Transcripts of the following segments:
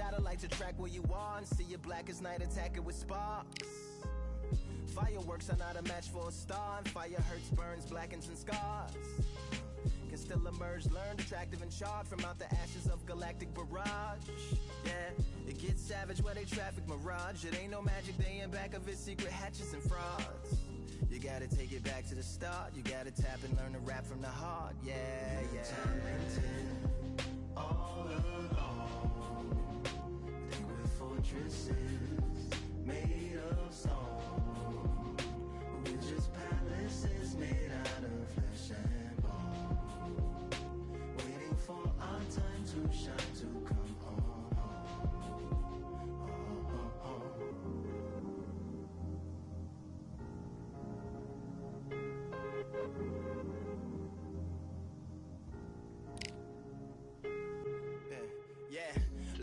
satellite to track where you are and see your black as night attacking with sparks. Fireworks are not a match for a star, and fire hurts, burns, blackens, and scars. Can still emerge, learned, attractive, and charred from out the ashes of galactic barrage. Yeah, it gets savage where they traffic mirage. It ain't no magic day in back of it, secret hatches and frauds. You gotta take it back to the start. You gotta tap and learn to rap from the heart. Yeah, yeah. Talented all along. They were fortresses made of stone. We're just palaces made out of flesh and bone. Waiting for our time to shine, to come on.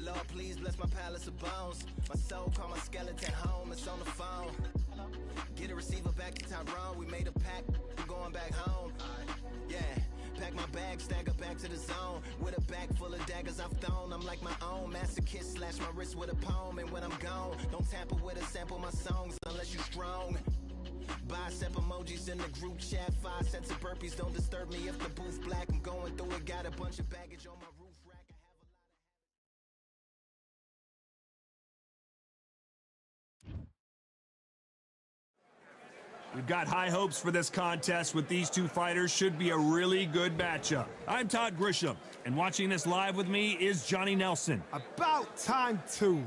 Lord, please bless my palace of bones. My soul call my skeleton home. It's on the phone. Get a receiver back to Tyrone. We made a pact. We're going back home. Yeah. Pack my bag, stagger back to the zone. With a bag full of daggers I've thrown. I'm like my own masochist. Slash my wrist with a poem. And when I'm gone, don't tamper with or sample my songs unless you strong. Bicep emojis in the group chat. 5 sets of burpees. Don't disturb me if the booth black. I'm going through it. Got a bunch of baggage on my roof rack. We've got high hopes for this contest with these two fighters. Should be a really good matchup. I'm Todd Grisham, and watching this live with me is Johnny Nelson. About time, too.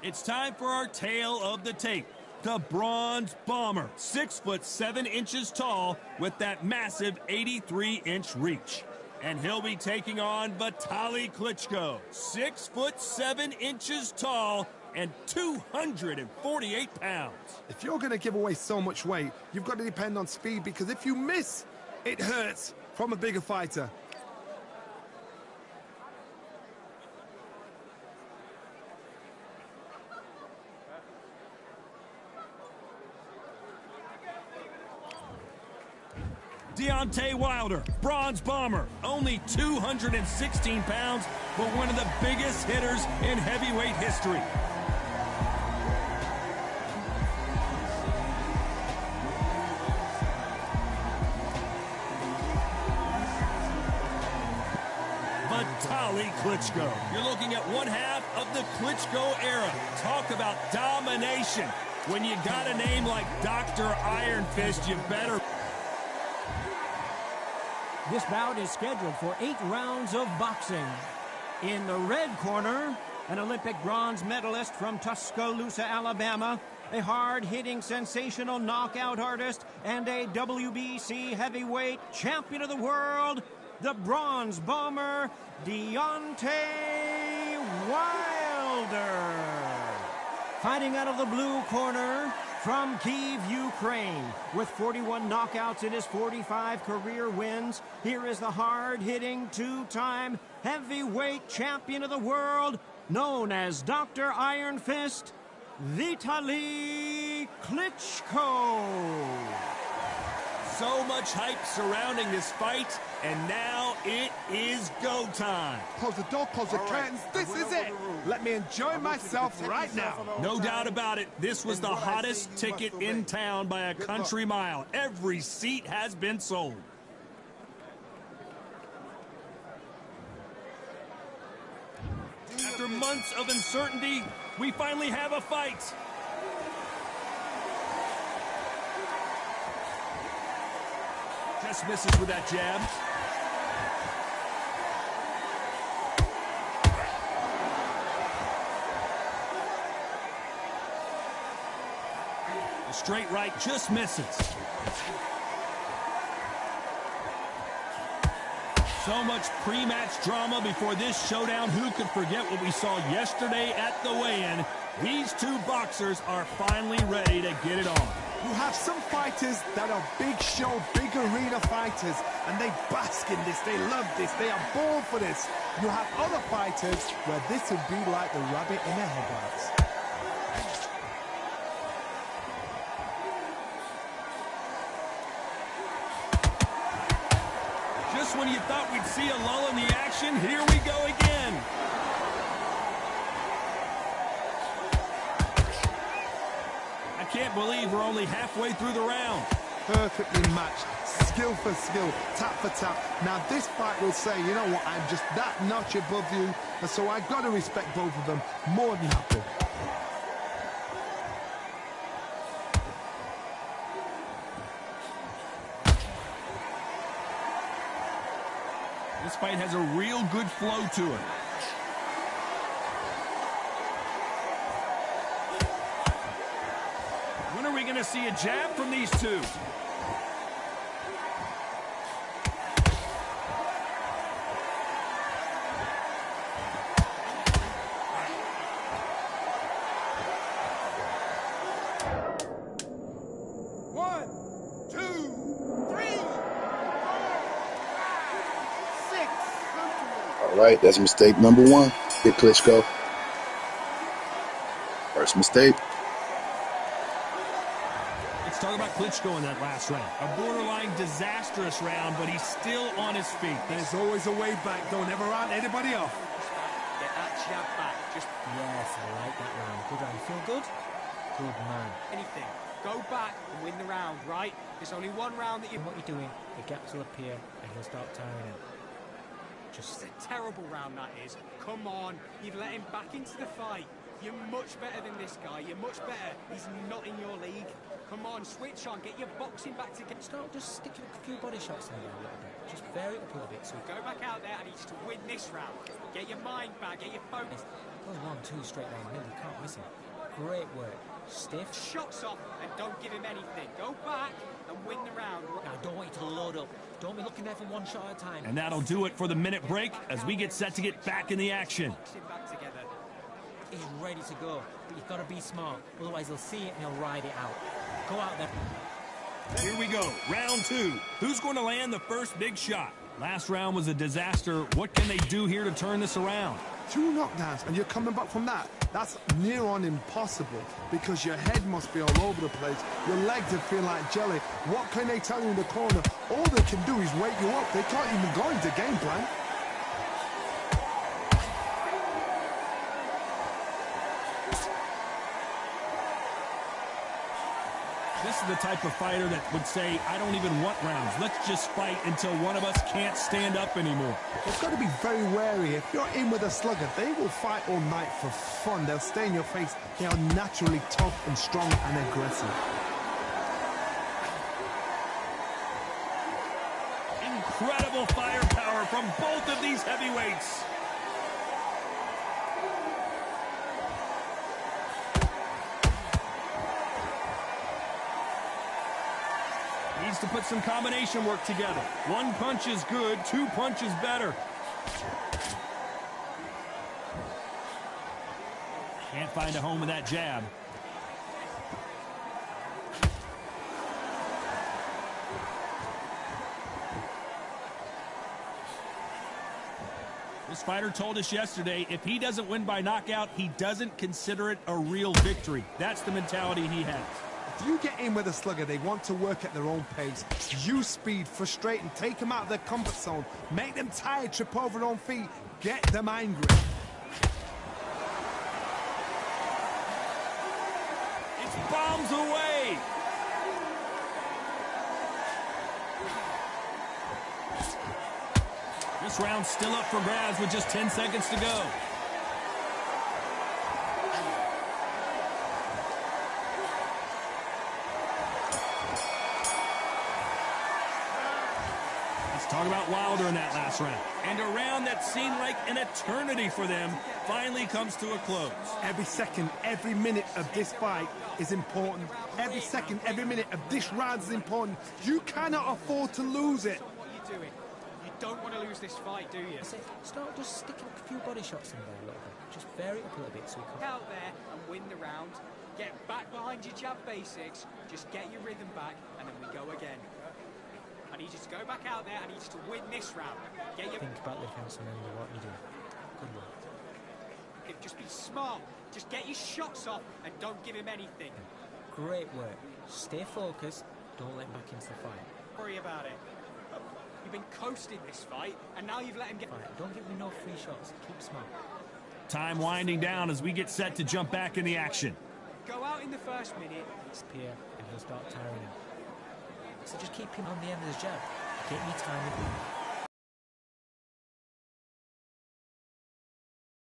It's time for our tale of the tape. The Bronze Bomber, 6'7" tall with that massive 83-inch reach. And he'll be taking on Vitaly Klitschko, 6'7" tall and 248 pounds. If you're going to give away so much weight, you've got to depend on speed, because if you miss, it hurts from a bigger fighter. Deontay Wilder, Bronze Bomber, only 216 pounds, but one of the biggest hitters in heavyweight history. Vitaly Klitschko. You're looking at one half of the Klitschko era. Talk about domination. When you got a name like Dr. Iron Fist, you better... This bout is scheduled for 8 rounds of boxing. In the red corner, an Olympic bronze medalist from Tuscaloosa, Alabama, a hard-hitting, sensational knockout artist, and a WBC heavyweight champion of the world, the Bronze Bomber, Deontay Wilder. Fighting out of the blue corner, from Kyiv, Ukraine, with 41 knockouts in his 45 career wins, here is the hard-hitting, 2-time heavyweight champion of the world, known as Dr. Iron Fist, Vitaly Klitschko. So much hype surrounding this fight, and now it is go time. Close the door, close the curtains. This is it. Let me enjoy myself right now. No doubt about it, this was the hottest ticket in town by a country mile. Every seat has been sold. After months of uncertainty, we finally have a fight. Just misses with that jab. The straight right just misses. So much pre-match drama before this showdown. Who could forget what we saw yesterday at the weigh-in? These two boxers are finally ready to get it on. You have some fighters that are big show, big arena fighters, and they bask in this, they love this, they are born for this. You have other fighters where this would be like the rabbit in a headlights. Just when you thought we'd see a lull in the action, here we go again. can't believe we're only halfway through the round. Perfectly matched, skill for skill, tap for tap. Now this fight will say, you know what, I'm just that notch above you, and so I've got to respect both of them more than happy. This fight has a real good flow to it. When are we going to see a jab from these two? All right, that's mistake number one. Hit Klitschko. First mistake. Let's talk about Klitschko in that last round. A borderline disastrous round, but he's still on his feet. There's always a way back. Don't ever round anybody off. Get that jab back. Just Yes, I like that round. Good round. Feel good? Good man. anything. Go back and win the round, right? There's only one round that you... And what you're doing, the gaps will appear and he'll start tiring out. Just a terrible round that is. Come on, you've let him back into the fight. You're much better than this guy. You're much better. He's not in your league. Come on, switch on. Get your boxing back together. Start just sticking a few body shots in there a little bit. Just vary it up a little bit. So Go back out there and he's to win this round. Get your mind back. Get your focus. goes 1-2 straight down the middle. You can't miss him. Great work. Stiff. Shots off and don't give him anything. Go back and win the round. Now, don't want you to load up. Don't be looking there for one shot at a time. And that'll do it for the minute break as we get set to get back in the action. Boxing back together. He's ready to go, but you've got to be smart. Otherwise, he'll see it and he'll ride it out. Go out there. Here we go, round two. Who's going to land the first big shot? Last round was a disaster. What can they do here to turn this around? 2 knockdowns and you're coming back from that. That's near on impossible because your head must be all over the place. Your legs would feel like jelly. What can they tell you in the corner? All they can do is wake you up. They can't even go into game plan. This is the type of fighter that would say, I don't even want rounds. Let's just fight until one of us can't stand up anymore. You've got to be very wary. If you're in with a slugger, they will fight all night for fun. They'll stay in your face. They are naturally tough and strong and aggressive. Incredible firepower from both of these heavyweights. Needs to put some combination work together. 1 punch is good, 2 punches better. Can't find a home with that jab. This fighter told us yesterday, if he doesn't win by knockout, he doesn't consider it a real victory. That's the mentality he has. If you get in with a slugger, they want to work at their own pace. Use speed, frustrate them, take them out of their comfort zone, make them tired, trip over their own feet, get them angry. It's bombs away. This round's still up for grabs with just 10 seconds to go. Talk about Wilder in that last round. And a round that seemed like an eternity for them finally comes to a close. Every second, every minute of this fight is important. Every second, every minute of this round is important. You cannot afford to lose it. What are you doing? You don't want to lose this fight, do you? I say, start just sticking a few body shots in there a little bit. Just vary it up a little bit so you Get can... out there and win the round. Get back behind your jab basics. Just get your rhythm back, and then we go again. I need you to go back out there. I need you to win this round. Get your... Think about the defense and remember what you do. Good work. Just be smart. Just get your shots off and don't give him anything. Great work. Stay focused. Don't let him back into the fight. Worry about it. You've been coasting this fight, and now you've let him get... Don't give me no free shots. Keep smart. Time winding down as we get set to jump back in the action. Go out in in the first minute. Spear, and he'll start tiring him. So just keep him on the end of his jab. Get me time.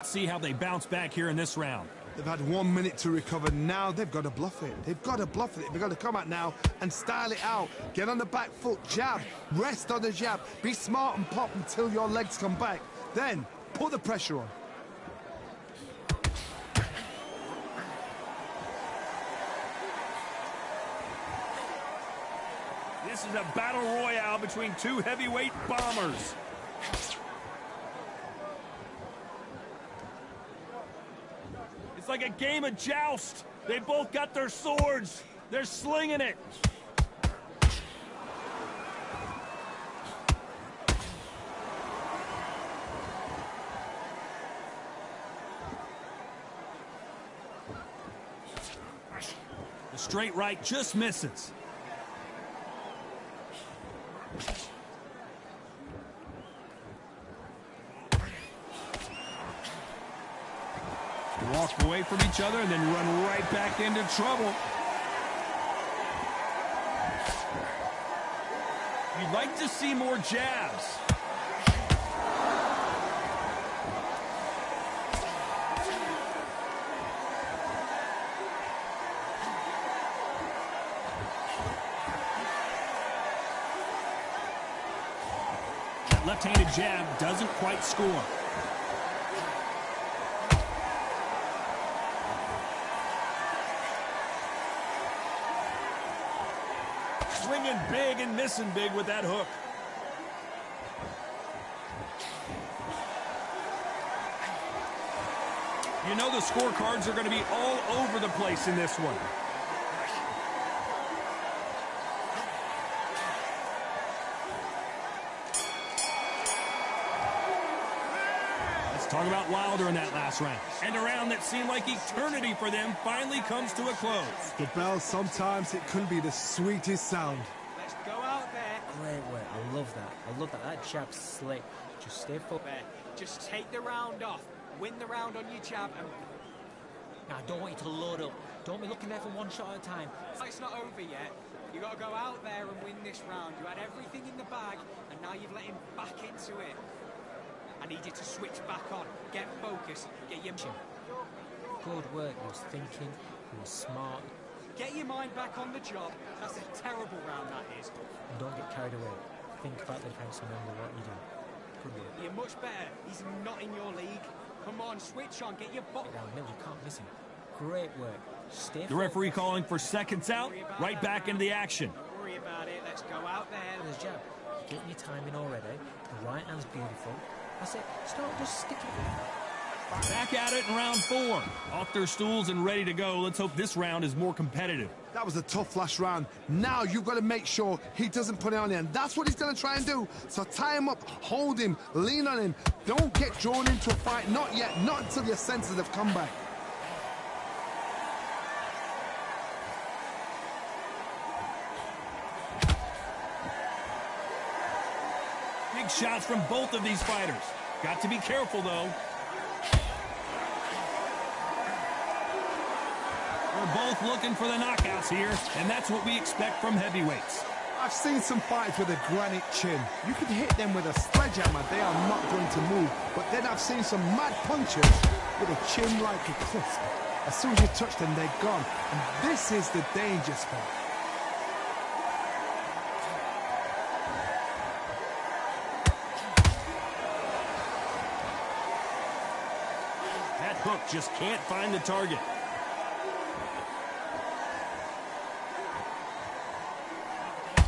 See how they bounce back here in this round. They've had 1 minute to recover. Now they've got to bluff it. They've got to bluff it. They've got to come out now and style it out. Get on the back foot, jab, rest on the jab. Be smart and pop until your legs come back. Then put the pressure on. This is a battle royale between two heavyweight bombers. It's like a game of joust. They both got their swords. They're slinging it. The straight right just misses. Walk away from each other and then run right back into trouble. You'd like to see more jabs. That left-handed jab doesn't quite score. Swinging big and missing big with that hook. You know the scorecards are going to be all over the place in this one. Let's talk about Wilder in that last round. And a round that seemed like eternity for them finally comes to a close. The bell, sometimes it can be the sweetest sound. Let's go out there. Great work. I love that. I love that. That jab's slick. Just stay focused. Just take the round off. Win the round on your jab. And Now, I don't want you to load up. Don't be looking there for one shot at a time. it's not over yet. You got to go out there and win this round. You had everything in the bag, and now you've let him back into it. I need you to switch back on. Get focused. Get your... Good work. He was thinking. He was smart. Get your mind back on the job. That's a terrible round, that is. And don't get carried away. Think about the defense and remember what you do. Good work. You're much better. He's not in your league. Come on, switch on. Get your box. Down the middle. You can't miss him. Great work. Stay The referee calling for seconds out. Right back into the action. Don't worry about it. Let's go out there. There's jab. You're getting your timing already. The right hand's beautiful. That's it. Start just sticking it. Back at it in round 4. Off their stools and ready to go. Let's hope this round is more competitive. That was a tough last round. Now you've got to make sure he doesn't put it on you, and that's what he's going to try and do. So tie him up, hold him, lean on him. Don't get drawn into a fight. Not yet. Not until your senses have come back. Big shots from both of these fighters. Got to be careful, though. We're both looking for the knockouts here, and that's what we expect from heavyweights. I've seen some fighters with a granite chin. You can hit them with a sledgehammer, they are not going to move. But then I've seen some mad punchers with a chin like a cliff. As soon as you touch them, they're gone. And this is the danger spot. That hook just can't find the target.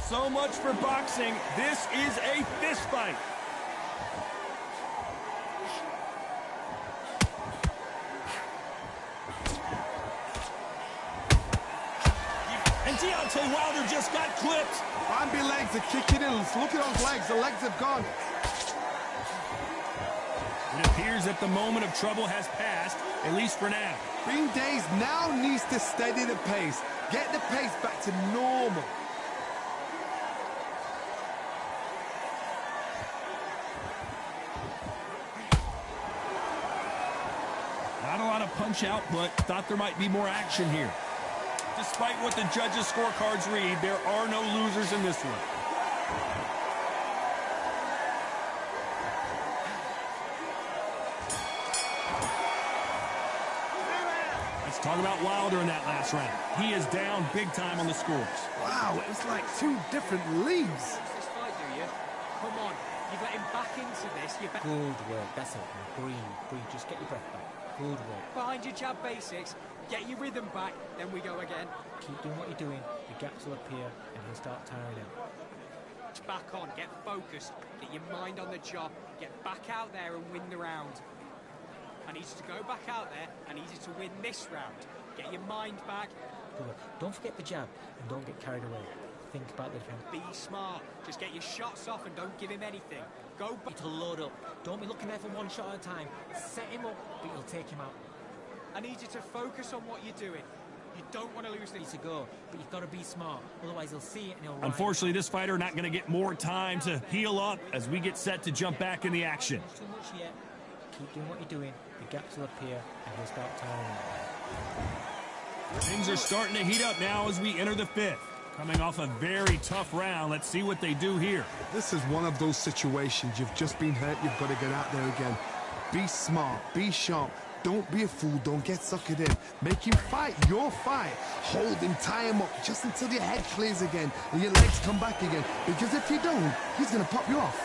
So much for boxing. This is a fist fight. And Deontay Wilder just got clipped. Bambi legs are kicking in. Look at those legs. The legs have gone. It appears that the moment of trouble has passed, at least for now. Bean Days now needs to steady the pace. Get the pace back to normal. Not a lot of punch output. Thought there might be more action here. Despite what the judges' scorecards read, there are no losers in this one. Let's talk about Wilder in that last round. He is down big time on the scores. Wow, it was like two different leagues. This fight, do you? Come on, you've let him back into this. Good work, that's it. Breathe, just get your breath back. Good work. Behind your jab basics, get your rhythm back, then we go again. Keep doing what you're doing, the gaps will appear, and he'll start tiring out. Back on, get focused, get your mind on the job, get back out there and win the round. I need you to go back out there, I need you to win this round. Get your mind back. Good work. Don't forget the jab, and don't get carried away. Think about the defense. Be smart, just get your shots off and don't give him anything. Go back. To load up. Don't be looking there for one shot at a time. Set him up, but you'll take him out. I need you to focus on what you're doing. You don't want to lose this. To go, but you've got to be smart. Otherwise, he'll see it and he'll. Unfortunately, this fighter not going to get more time to heal up as we get set to jump back in the action. Not too much yet. Keep doing what you're doing. The gaps will appear and he'll start tiring out. Things are starting to heat up now as we enter the fifth. Coming off a very tough round, let's see what they do here. This is one of those situations. You've just been hurt, you've got to get out there again. Be smart, be sharp. Don't be a fool, don't get suckered in. Make him fight your fight. Hold him, tie him up, just until your head clears again and your legs come back again. Because if you don't, he's going to pop you off.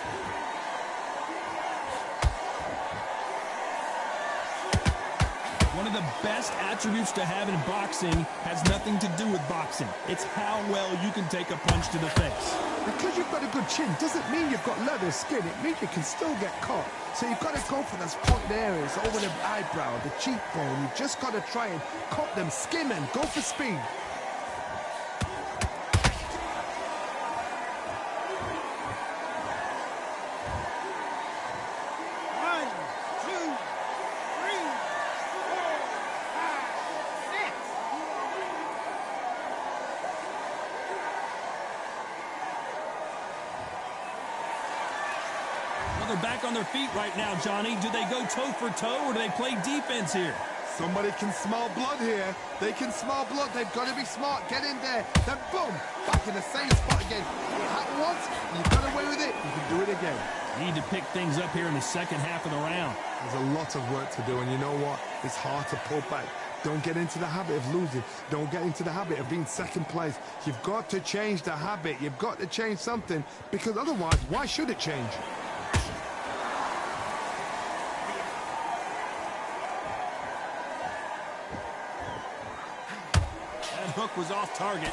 One of the best attributes to have in boxing has nothing to do with boxing. It's how well you can take a punch to the face. Because you've got a good chin doesn't mean you've got leather skin. It means you can still get caught. So you've got to go for those pointed areas over the eyebrow, the cheekbone. You've just got to try and cut them, skim them, go for speed. They're back on their feet right now, Johnny. Do they go toe for toe or do they play defense here? Somebody can smell blood here. They can smell blood. They've got to be smart. Get in there. Then boom, back in the same spot again. It happened once. You got away with it. You can do it again. Need to pick things up here in the second half of the round. There's a lot of work to do, and you know what? It's hard to pull back. Don't get into the habit of losing. Don't get into the habit of being second place. You've got to change the habit. You've got to change something, because otherwise, why should it change? Hook was off target.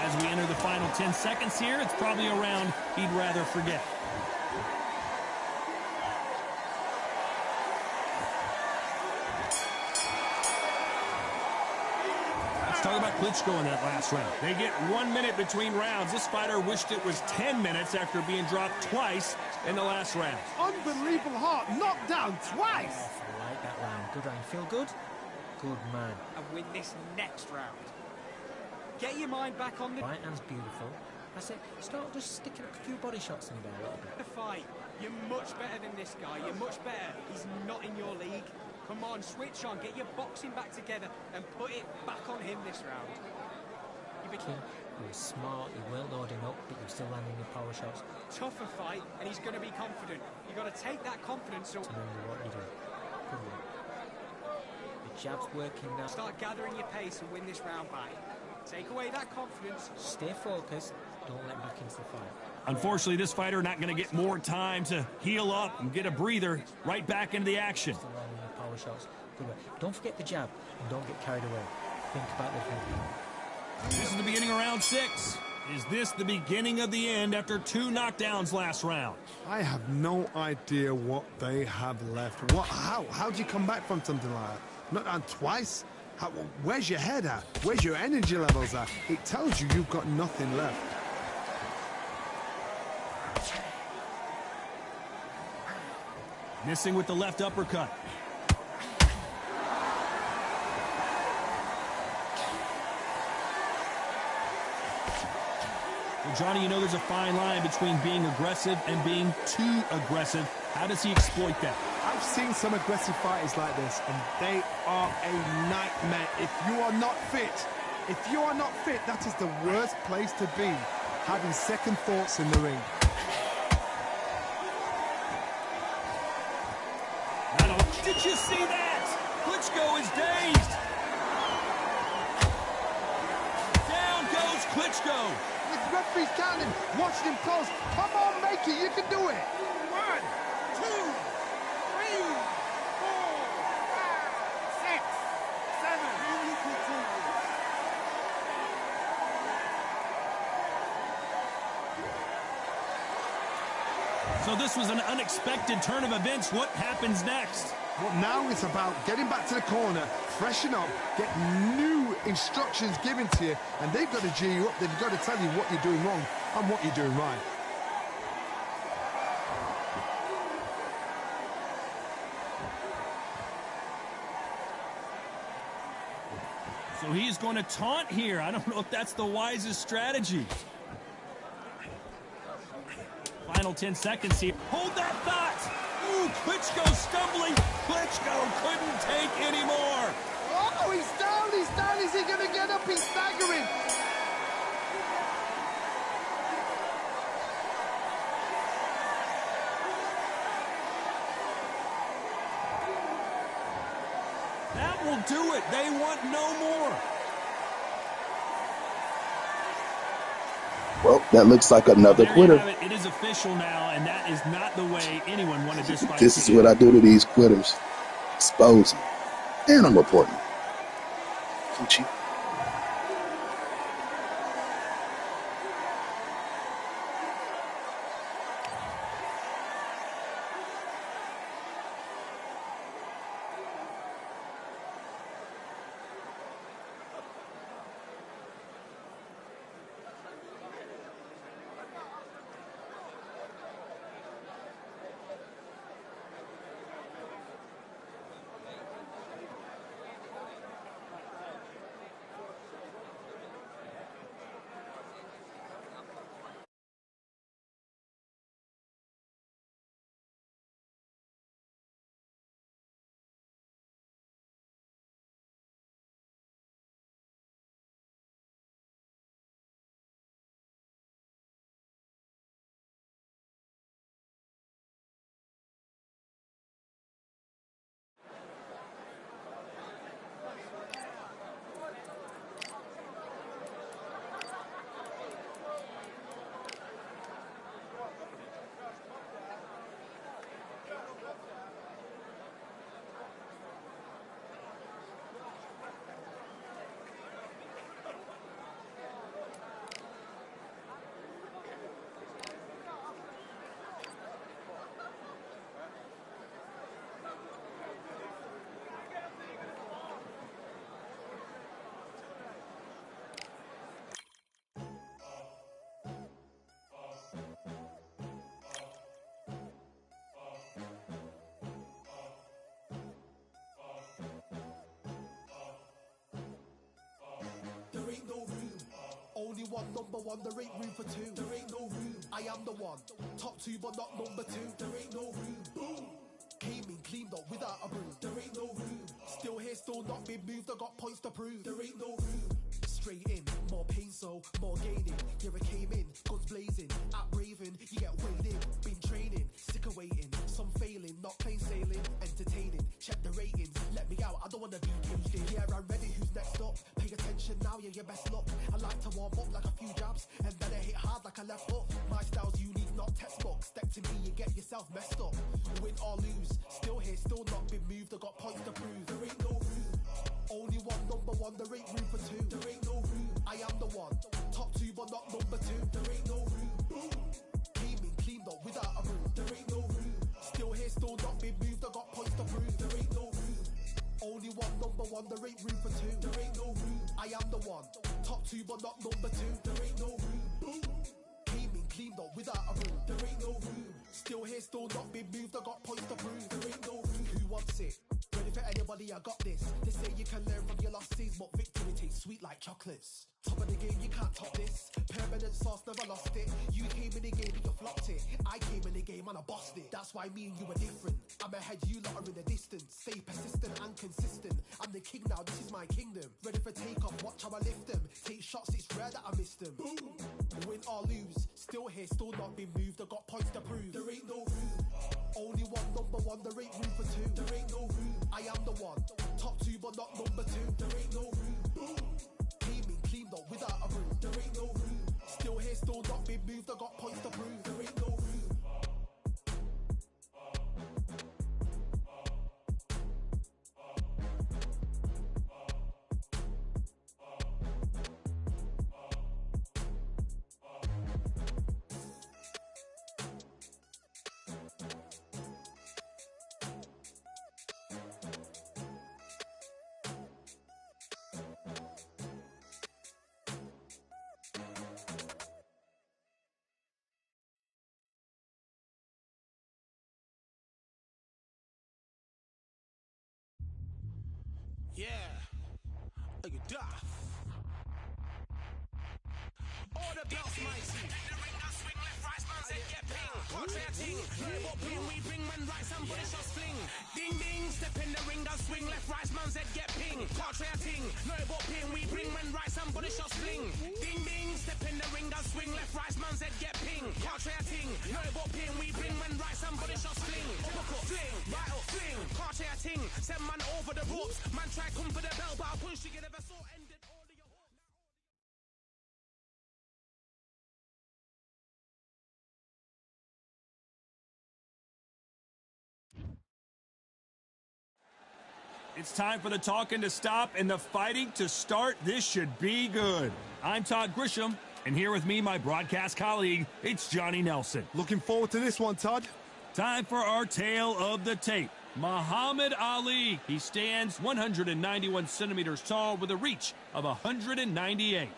As we enter the final 10 seconds here, it's probably a round he'd rather forget. Let's talk about Klitschko in that last round. They get 1 minute between rounds. This fighter wished it was 10 minutes after being dropped twice in the last round. Unbelievable heart, knocked down twice. I like that round. Good round. Feel good? Good man. And win this next round. Get your mind back on the Right hand's beautiful. I say, start just sticking a few body shots in there a little bit. fight. You're much better than this guy. You're much better. He's not in your league. Come on, switch on. Get your boxing back together and put it back on him this round. You became He was smart, he weren't loading up, but he was still landing your power shots. tougher fight, and he's going to be confident. You've got to take that confidence. Remember what you do. Good work. The jab's working now. Start gathering your pace and win this round back. Take away that confidence. Stay focused. Don't let him back into the fight. Unfortunately, this fighter not going to get more time to heal up and get a breather. Right back into the action. Still landing your power shots. Good work. Don't forget the jab and don't get carried away. Think about the defense. This is the beginning of round 6. Is this the beginning of the end after 2 knockdowns last round? I have no idea what they have left. How do you come back from something like that? Not on twice? Where's your head at? Where's your energy levels at? It tells you you've got nothing left. Missing with the left uppercut. Well, Johnny, you know there's a fine line between being aggressive and being too aggressive. How does he exploit that? I've seen some aggressive fighters like this, and they are a nightmare. If you are not fit, that is the worst place to be, having second thoughts in the ring. Did you see that? Klitschko is dazed. Down goes Klitschko. With referees counting, watching him close. Come on, make it. You can do it. 1, 2, 3, 4, 5, 6, 7. So this was an unexpected turn of events. What happens next? Well, now it's about getting back to the corner, freshen up, get new instructions given to you, and they've got to G you up. They've got to tell you what you're doing wrong and what you're doing right. So he's going to taunt here. I don't know if that's the wisest strategy. Final 10 seconds here. Hold that thought. Ooh, Klitschko stumbling. Klitschko couldn't take any more. Oh, he's down, he's down. Is he going to get up? He's staggering. That will do it. They want no more. Well, that looks like another quitter. It is official now, and that is not the way anyone wanted this fight. This is what I do to these quitters. Expose them. And I'm reporting. Coochie. There ain't no room. Only one, number one, there ain't room for two. There ain't no room. I am the one. Top two, but not number two. There ain't no room. Boom. Came in, cleaned up without a broom. There ain't no room. Still here, still not been moved. I got points to prove. There ain't no room. Straight in, more pain, so more gaining. Here I came in, guns blazing. At Raven, you get weighed in. Been training, sick of waiting. Some failing, not plain sailing. Entertaining, check the ratings. Let me out, I don't wanna be caged in. Yeah, I'm ready, who's next up? Pay attention now, yeah, your best luck. I like to warm up like a few jabs, and then I hit hard like a left hook. My style's unique, not textbook. Step to me, you get yourself messed up. Win or lose, still here, still not been moved. I got points to prove. There ain't no room. Only one, number one, there ain't room for two. There ain't no room. I am the one. Top two, but not number two. There ain't no room. Boom. Came in, cleaned up without a broom. There ain't no room. Still here, still not been moved. I got points to prove. There ain't no room. Only one, number one, there ain't room for two. There ain't no room. I am the one. Top two, but not number two. There ain't no room. Boom. Came in, cleaned up without a broom. There ain't no room. Still here, still not been moved. I got points to prove. There ain't no room. Who wants it? Ready for anybody, I got this. They say you can learn from your losses, but victory tastes sweet like chocolates. Top of the game, you can't top this. Permanent sauce, never lost it. You came in the game and you flopped it. I came in the game and I bossed it. That's why me and you are different. I'm ahead, you far in the distance. Stay persistent and consistent. I'm the king now, this is my kingdom. Ready for takeoff, watch how I lift them. Take shots, it's rare that I miss them. Boom! Win or lose, still here, still not been moved. I got points to prove. There ain't no room. Only one, number one, there ain't room for two. There ain't no room. I am the one. Top two, but not number two. There ain't no room. Boom! Came in, cleaned up without a broom. There ain't no room. Still here, still not been moved. I got points to prove. There ain't no room. Yeah, are you daft? All the belts mighty. The ring and swing left, right, man's head get ping. Portrait a ting, what ping we bring when right somebody shot fling. Ding ding, step in the ring and swing left, right, man's head get ping. Portrait a ting, no what ping we bring when right somebody shot fling. Ding ding, step in the ring and swing left, right, man's head get ping. Portrait a ting, no what ping we bring when right somebody shot fling. Uppercut, fling, right up, fling. Portrait a ting, send man over the ropes. Man try come for the bell, but I punch you never saw ended all of your hope. It's time for the talking to stop and the fighting to start. This should be good. I'm Todd Grisham, and here with me, my broadcast colleague, it's Johnny Nelson. Looking forward to this one, Todd. Time for our tale of the tape. Muhammad Ali. He stands 191 centimeters tall with a reach of 198.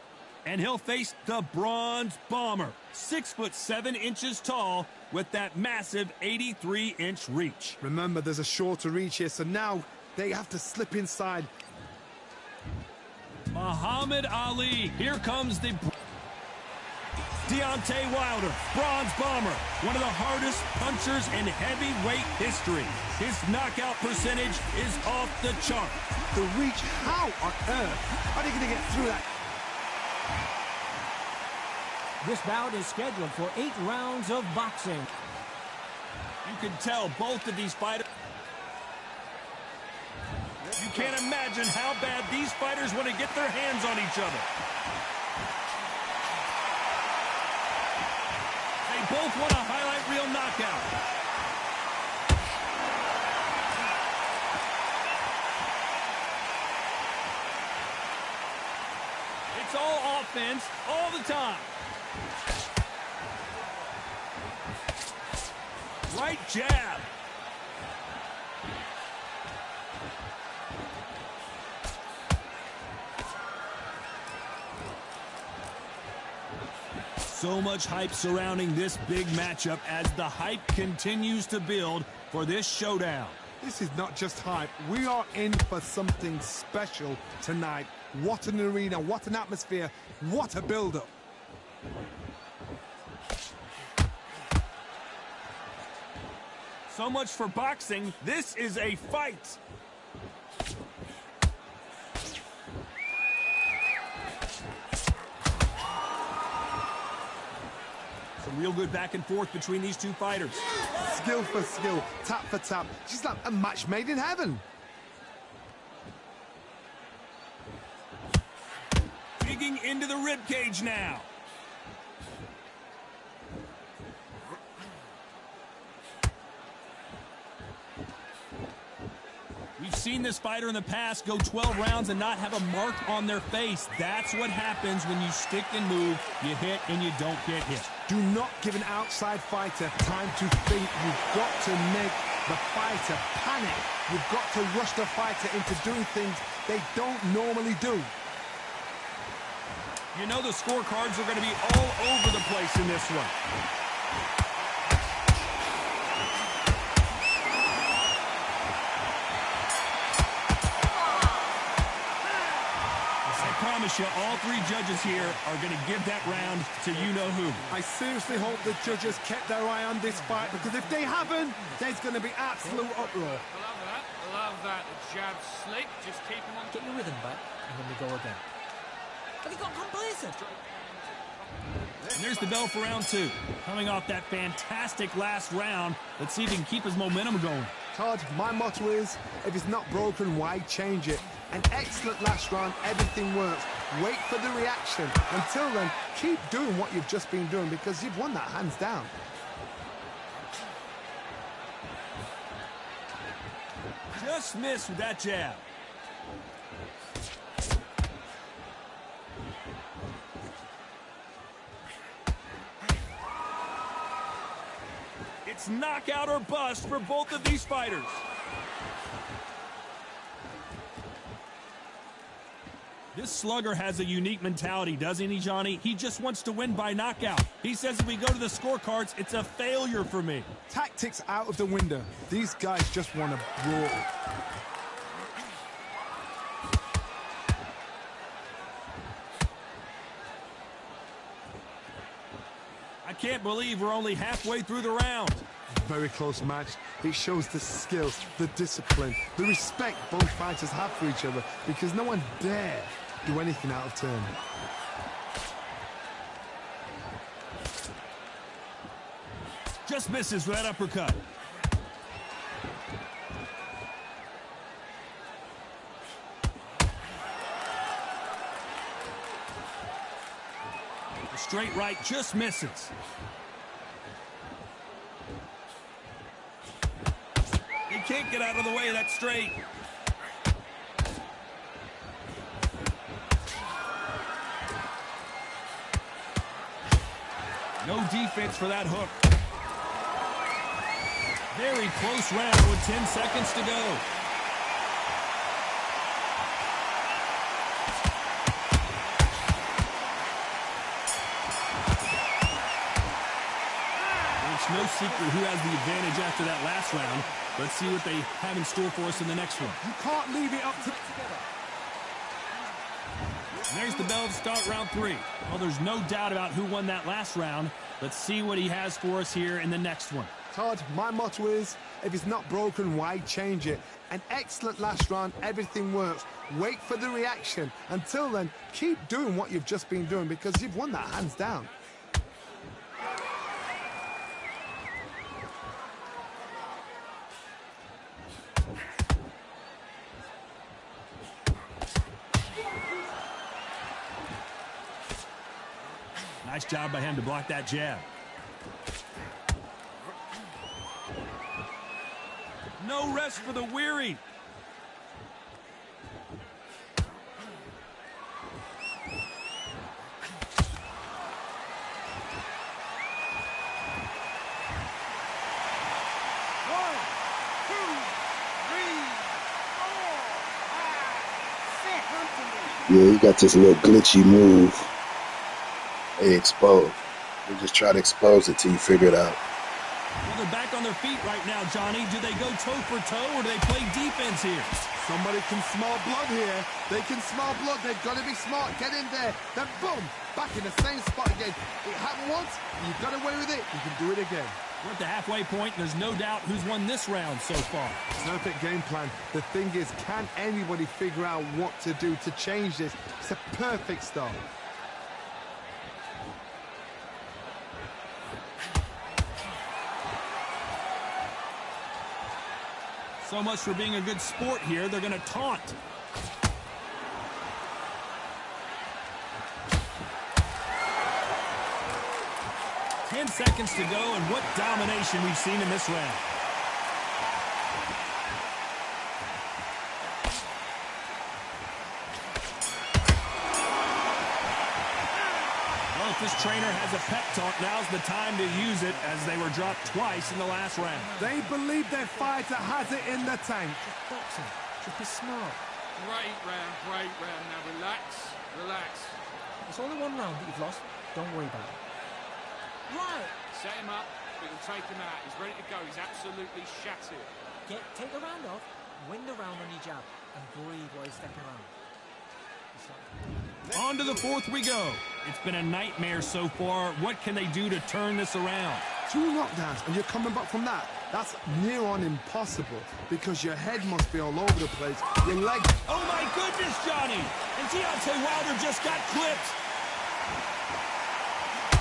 And he'll face the Bronze Bomber, 6'7" tall with that massive 83-inch reach. Remember, there's a shorter reach here, so now they have to slip inside. Muhammad Ali. Here comes the Deontay Wilder, Bronze Bomber, one of the hardest punchers in heavyweight history. His knockout percentage is off the chart. The reach, how on earth are they going to get through that? This bout is scheduled for 8 rounds of boxing. You can tell both of these fighters. You can't imagine how bad these fighters want to get their hands on each other. They both want a highlight reel knockout. It's all offense all the time. Right jab. So much hype surrounding this big matchup as the hype continues to build for this showdown. This is not just hype. We are in for something special tonight. What an arena, what an atmosphere, what a build-up. So much for boxing. This is a fight. Some real good back and forth between these two fighters. Skill for skill, tap for tap. Just like a match made in heaven. Digging into the ribcage now. We've seen this fighter in the past go 12 rounds and not have a mark on their face. That's what happens when you stick and move, you hit and you don't get hit. Do not give an outside fighter time to think. You've got to make the fighter panic. You've got to rush the fighter into doing things they don't normally do. You know the scorecards are going to be all over the place in this one. promise you, all three judges here are going to give that round to you-know-who. I seriously hope the judges kept their eye on this fight, because if they haven't, there's going to be absolute uproar. I love that. I love that. The jab slick. Just keep him on. Get your rhythm back, and then we go again. Have you got complacent? And there's the bell for round two. Coming off that fantastic last round, let's see if he can keep his momentum going. Todd, my motto is, if it's not broken, why change it? An excellent last round, everything works. Wait for the reaction. Until then, keep doing what you've just been doing, because you've won that hands down. Just missed with that jab. It's knockout or bust for both of these fighters. This slugger has a unique mentality, doesn't he, Johnny? He just wants to win by knockout. He says if we go to the scorecards, it's a failure for me. Tactics out of the window. These guys just want to brawl. I can't believe we're only halfway through the round. Very close match. It shows the skills, the discipline, the respect both fighters have for each other, because no one dare do anything out of turn. Just misses with that uppercut. The straight right just misses. He can't get out of the way of that straight. No defense for that hook. Very close round with 10 seconds to go. It's no secret who has the advantage after that last round. Let's see what they have in store for us in the next one. You can't leave it up to... And there's the bell to start round three. Well, there's no doubt about who won that last round. Let's see what he has for us here in the next one. Todd, my motto is, if it's not broken, why change it? An excellent last round, everything works. Wait for the reaction. Until then, keep doing what you've just been doing, because you've won that hands down. Nice job by him to block that jab. No rest for the weary. Yeah, he got this little glitchy move. They expose. They just try to expose it till you figure it out. Well, they're back on their feet right now, Johnny. Do they go toe for toe, or do they play defense here? Somebody can smell blood here. They can smell blood. They've got to be smart. Get in there. Then boom, back in the same spot again. It happened once. You got away with it. You can do it again. We're at the halfway point. There's no doubt who's won this round so far. Perfect game plan. The thing is, can anybody figure out what to do to change this? It's a perfect start. So much for being a good sport here. They're going to taunt. Ten seconds to go, and what domination we've seen in this round. Well, if this trainer has a pep talk, now's the time to use it, as they were dropped twice in the last round. They believe their fighter has it in the tank. Just boxing. Just be smart. Great round, great round. Now relax, relax. It's only one round that you've lost. Don't worry about it. Right. Set him up, but you'll take him out. He's ready to go. He's absolutely shattered. Take the round off, win the round on your jab, and breathe while you're stepping around. On to the fourth we go. It's been a nightmare so far. What can they do to turn this around? 2 knockdowns, and you're coming back from that. That's near on impossible because your head must be all over the place. Your legs. Oh, my goodness, Johnny. And Deontay Wilder just got clipped.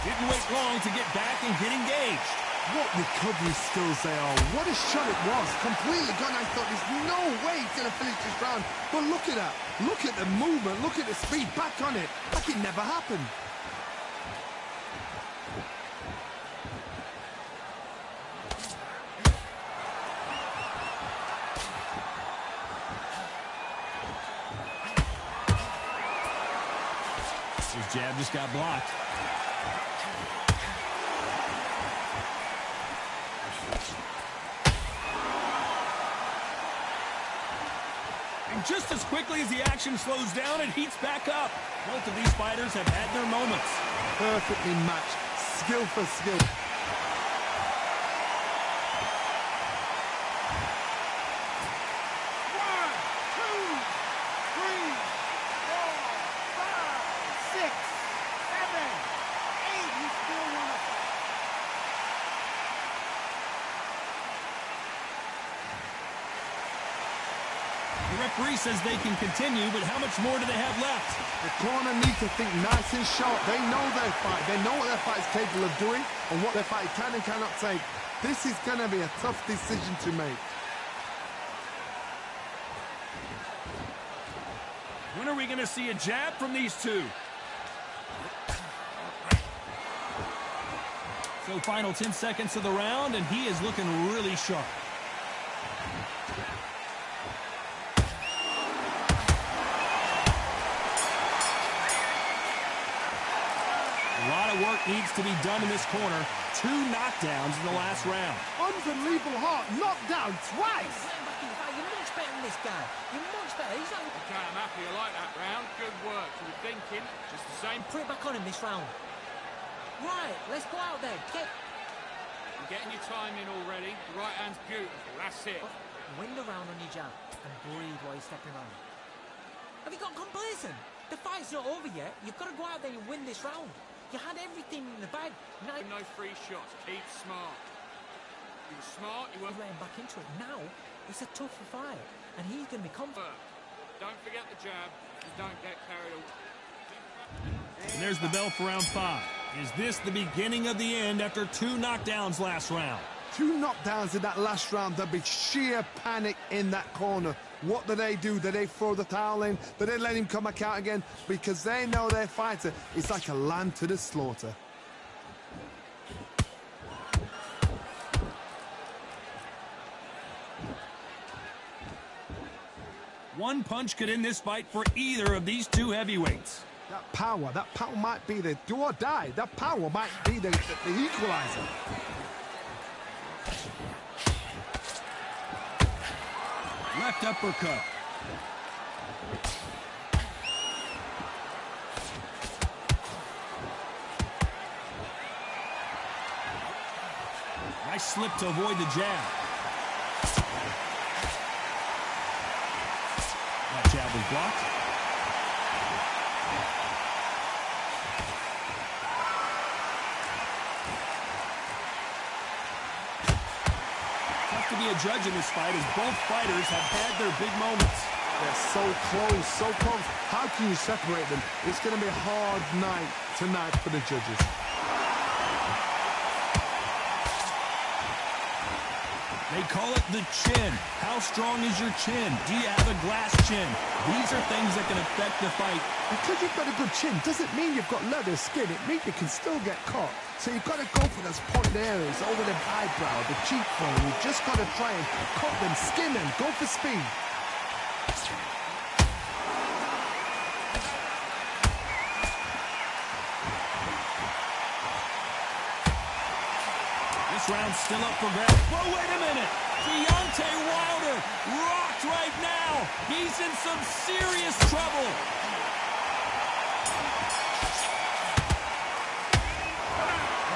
Didn't wait long to get back and get engaged. What recovery skills they are. What a shot it was. Completely gone. I thought there's no way he's going to finish this round. But look at that. Look at the movement. Look at the speed. Back on it. Like it never happened. His jab just got blocked. And just as quickly as the action slows down, it heats back up. Both of these fighters have had their moments. Perfectly matched. Skill for skill. The referee says they can continue, but how much more do they have left? The corner needs to think nice and sharp. They know their fight. They know what their fight is capable of doing and what their fight can and cannot take. This is going to be a tough decision to make. When are we going to see a jab from these two? So final 10 seconds of the round, and he is looking really sharp. A lot of work needs to be done in this corner. 2 knockdowns in the last round. Unbelievable heart. Knocked down twice. You're much better than this guy. You're much better. He's like... Okay, I'm happy. I like that round. Good work. You were thinking just the same. Put it back on him this round. Right, let's go out there. You're getting your time in already. The right hand's beautiful. That's it. Wind around on your jab and breathe while you're stepping around. Have you got complacent? The fight's not over yet. You've got to go out there and win this round. You had everything in the bag. Now... No free shots. Keep smart. You were smart. You were... Letting back into it. Now, it's a tougher fight. And he's going to be confident. Don't forget the jab. And don't get carried away. And there's the bell for round 5. Is this the beginning of the end after 2 knockdowns last round? 2 knockdowns in that last round. There'll be sheer panic in that corner. What do? Do they throw the towel in? Do they let him come back out again? Because they know their fighter is like a lamb to the slaughter. One punch could end this fight for either of these 2 heavyweights. That power might be the do or die. That power might be the equalizer. Left uppercut. Nice slip to avoid the jab. That jab was blocked. Tough to be a judge in this fight as both fighters have had their big moments. They're so close, so close. How can you separate them? It's going to be a hard night tonight for the judges. They call it the chin. How strong is your chin? Do you have a glass chin? These are things that can affect the fight. Because you've got a good chin doesn't mean you've got leather skin. It means you can still get caught. So you've got to go for those pointed areas over the eyebrow, the cheekbone. You've just got to try and cut them, skin them, go for speed. This round's still up for grabs. Whoa, wait a minute! Deontay Wilder rocked right now. He's in some serious trouble.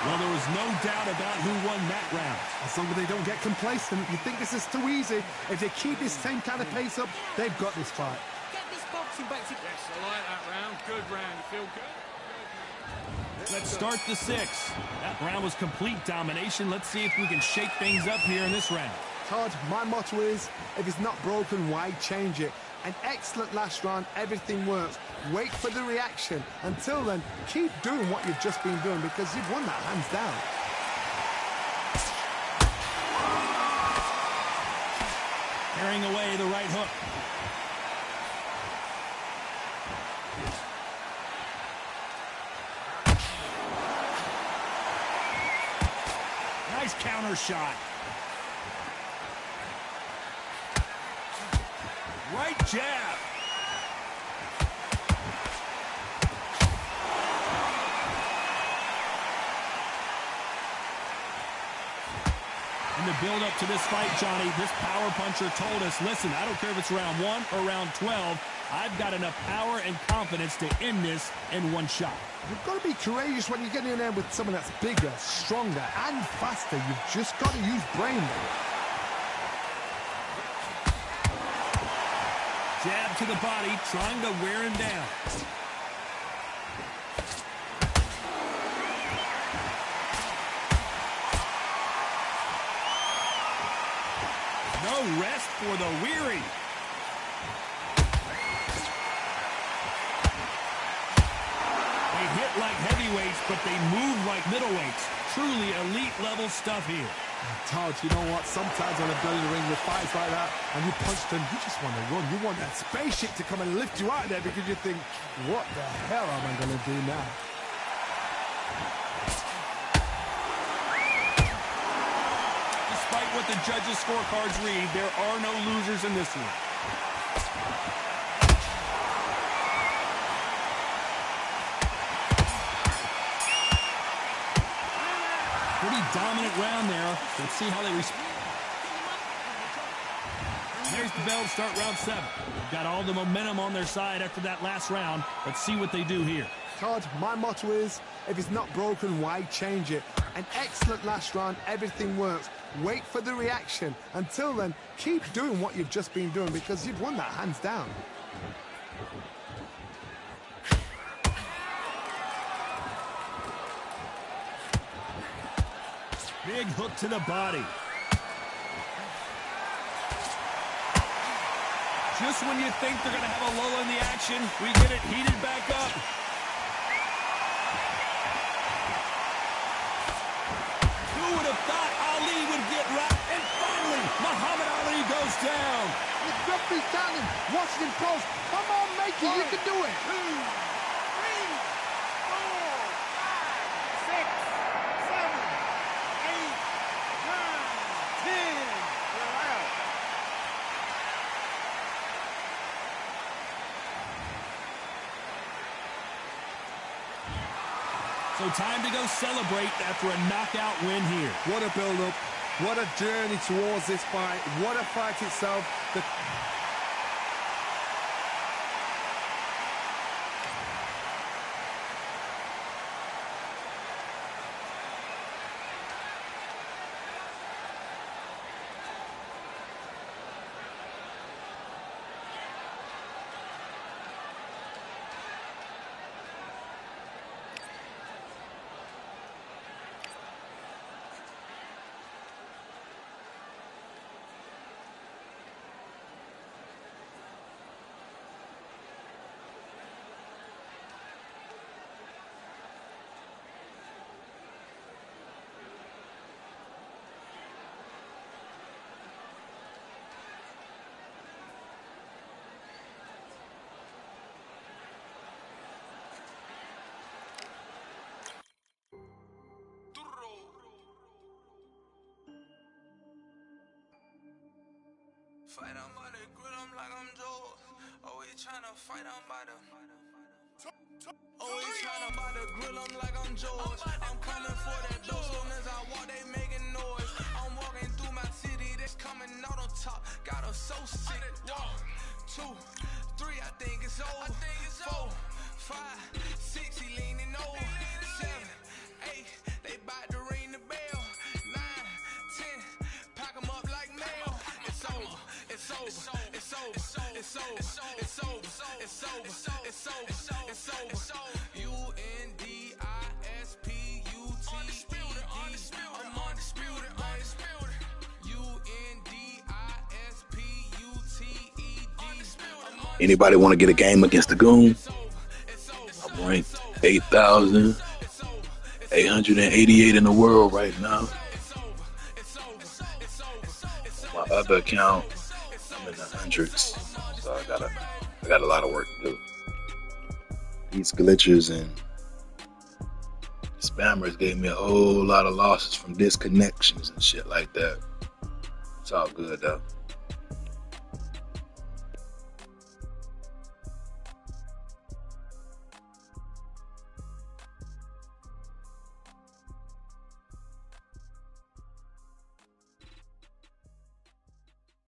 Well, there was no doubt about who won that round. As long as they don't get complacent, you think this is too easy. If they keep this same kind of pace up, they've got this fight. Get this box boxing back to... Yes, I like that round. Good round. You feel good? Let's start the 6th. That round was complete domination. Let's see if we can shake things up here in this round. Todd, my motto is, if it's not broken, why change it? An excellent last round, everything works. Wait for the reaction. Until then, keep doing what you've just been doing because you've won that hands down. Carrying away the right hook. Nice counter shot. Right jab. In the build-up to this fight, Johnny, this power puncher told us, listen, I don't care if it's round 1 or round 12, I've got enough power and confidence to end this in one shot. You've got to be courageous when you get in there with someone that's bigger, stronger, and faster. You've just got to use brain. Jab to the body, trying to wear him down. No rest for the weary. They hit like heavyweights, but they move like middleweights. Truly elite level stuff here. Todd, you know what? Sometimes on a building ring with fights like that, and you punch them, you just want to run. You want that spaceship to come and lift you out of there because you think, what the hell am I going to do now? Despite what the judges' scorecards read, there are no losers in this one. Pretty dominant round there. Let's see how they respond. There's the bell to start round 7. They've got all the momentum on their side after that last round. Let's see what they do here. Todd, my motto is, if it's not broken, why change it? An excellent last round, everything works. Wait for the reaction. Until then, keep doing what you've just been doing because you've won that hands down. Big hook to the body. Just when you think they're going to have a lull in the action, we get it heated back up. Who would have thought Ali would get wrapped? And finally, Muhammad Ali goes down. The referee's counting. Watch him close. Come on, make it. You can do it. 2, 3, 4, 5, 6, 7, 8, 9, 10. We're out. So time to go celebrate after a knockout win here. What a build-up. What a journey towards this fight. What a fight itself. Fight, I'm by the grill, I'm like I'm Joe. Always tryna fight, I'm by the... Always tryna by the grill, I'm like I'm George. I'm coming for that dough, soon as I walk, they making noise. I'm walking through my city, that's coming out on top. Got her so sick. 1, 2, 3, I think it's over. 4, 5, 6, he leaning over. 7, 8, they bout to ring the bell. 9, 10, pack 'em up like mail. It's over. It's Anybody want to get a game against the Goon? I'm ranked 8,888 in the world right now. On my other account, I'm in the hundreds, so I got a lot of work to do. These glitchers and spammers gave me a whole lot of losses from disconnections and shit like that. It's all good though.